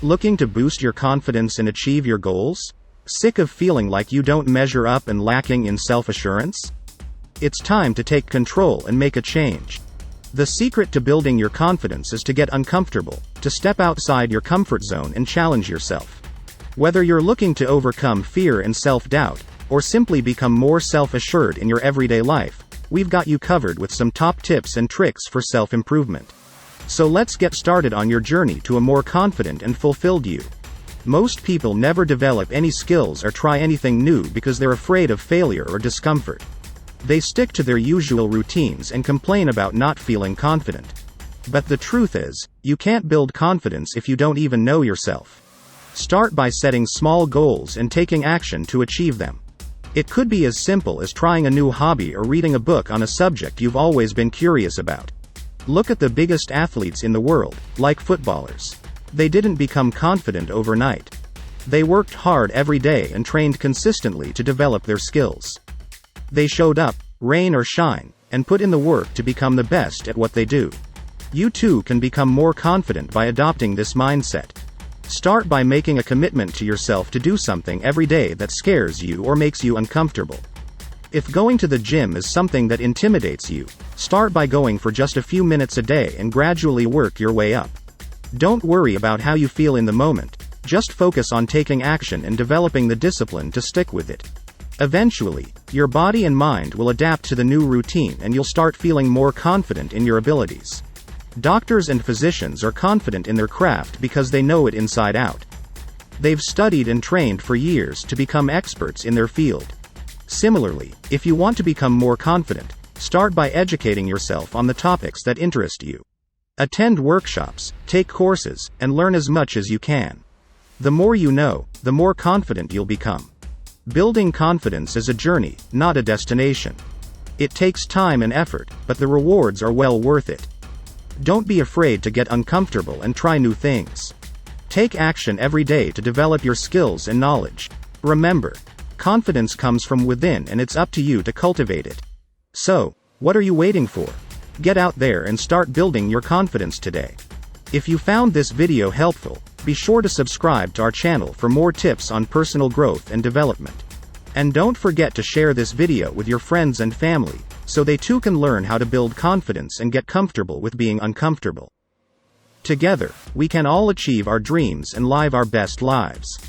Looking to boost your confidence and achieve your goals? Sick of feeling like you don't measure up and lacking in self-assurance? It's time to take control and make a change. The secret to building your confidence is to get uncomfortable, to step outside your comfort zone and challenge yourself. Whether you're looking to overcome fear and self-doubt, or simply become more self-assured in your everyday life, we've got you covered with some top tips and tricks for self-improvement. So let's get started on your journey to a more confident and fulfilled you. Most people never develop any skills or try anything new because they're afraid of failure or discomfort. They stick to their usual routines and complain about not feeling confident. But the truth is, you can't build confidence if you don't even know yourself. Start by setting small goals and taking action to achieve them. It could be as simple as trying a new hobby or reading a book on a subject you've always been curious about. Look at the biggest athletes in the world, like footballers. They didn't become confident overnight. They worked hard every day and trained consistently to develop their skills. They showed up, rain or shine, and put in the work to become the best at what they do. You too can become more confident by adopting this mindset. Start by making a commitment to yourself to do something every day that scares you or makes you uncomfortable. If going to the gym is something that intimidates you, start by going for just a few minutes a day and gradually work your way up. Don't worry about how you feel in the moment, just focus on taking action and developing the discipline to stick with it. Eventually, your body and mind will adapt to the new routine and you'll start feeling more confident in your abilities. Doctors and physicians are confident in their craft because they know it inside out. They've studied and trained for years to become experts in their field. Similarly, if you want to become more confident, start by educating yourself on the topics that interest you. Attend workshops, take courses, and learn as much as you can. The more you know, the more confident you'll become. Building confidence is a journey, not a destination. It takes time and effort, but the rewards are well worth it. Don't be afraid to get uncomfortable and try new things. Take action every day to develop your skills and knowledge. Remember, confidence comes from within and it's up to you to cultivate it. So, what are you waiting for? Get out there and start building your confidence today. If you found this video helpful, be sure to subscribe to our channel for more tips on personal growth and development. And don't forget to share this video with your friends and family, so they too can learn how to build confidence and get comfortable with being uncomfortable. Together, we can all achieve our dreams and live our best lives.